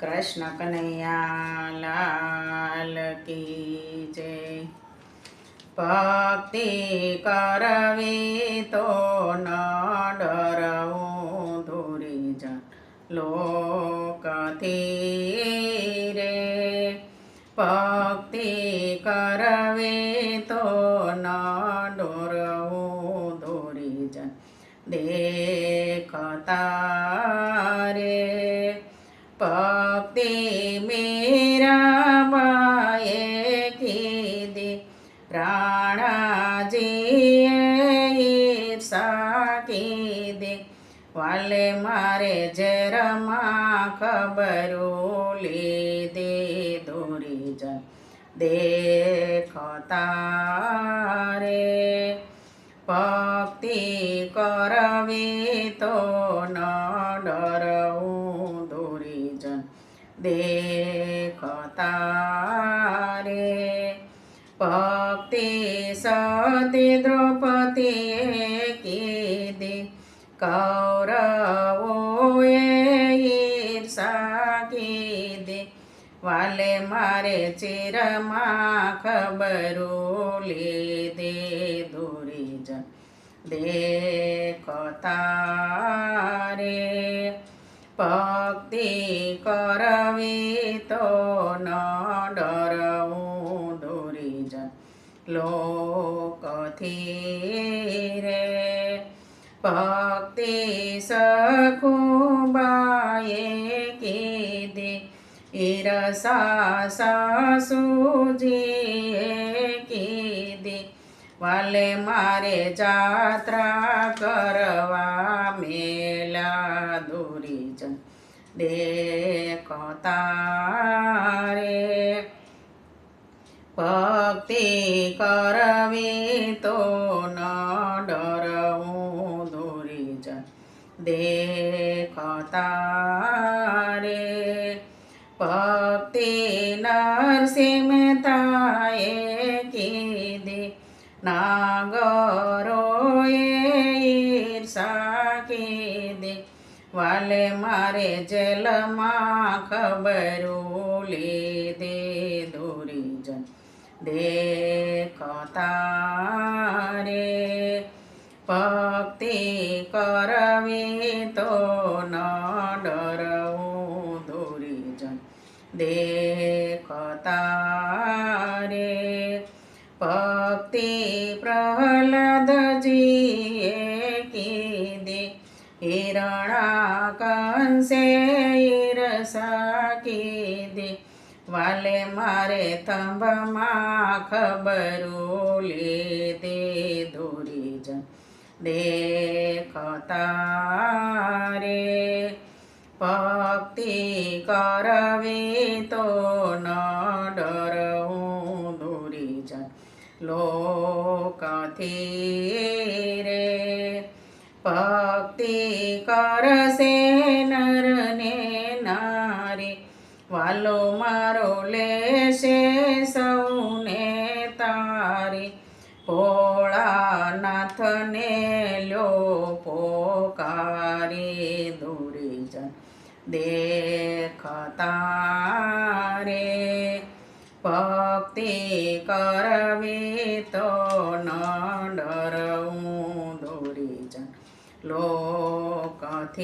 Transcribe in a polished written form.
कृष्ण कन्हैया लाल की जय। भक्ति करवी तो न डरવું दूरी जा લોકથી રે। ભક્તિ કરવી તો ન ડરવું દોરી જા દેખતા રે। ભક્તિ મીરાબાઈએ કીધી રાણાજીએ ઈર્ષા કીધી વાલે મારે ઝેરમાં ખબરું લીધી દોરી જા દેખતા રે। ભક્તિ કરવી તો ન ડરવું દોરી જા દેખતા રે। ભક્તિ સતી દ્રૌપદીએ કીધી કૌરવોએ ઈર્ષા કીધી વાલે મારે ચિરમાં ખબરું લીધી દોરી જા દેખતા રે। ભક્તિ કરવી તો ન ડરવું દોરી જા લોકથી રે। ભક્તિ સખુબાએ કીધી ઈર્ષા સાસુજીએ કીધી વાલે મારે જાત્રા કરવા મેલા દોરી જા દેખતા રે। ભક્તિ કરવી તો ન ડરવું દોરી જા દેખતા રે। ભક્તિ નરસિંહ મહેતાએ કીધી નાગરોએ ઈર્ષા કીધી વાલે મારે જેલમાં ખબરું લીધી દોરી જા દેખતા રે। ભક્તિ કરવી તો ન ડરવું દોરી જા દેખતા રે। ભક્તિ પ્રહલાદજીએ કીધી હિરણાકંસે ઈર્ષા કીધી વાલે મારે થંભમાં ખબરું લીધી દોરી જા દેખતા રે। ભક્તિ કરવી તો ન ડરવું દોરી જા લોકથી રે। ભક્તિ કરશે નર ને નારી વાલો મારો લેશે સૌને તારી ભોળાનાથને લ્યો પોકારી દોરી જા દેખતા રે। ભક્તિ કરવી તો ન ડરવું દોરી જા લોકથી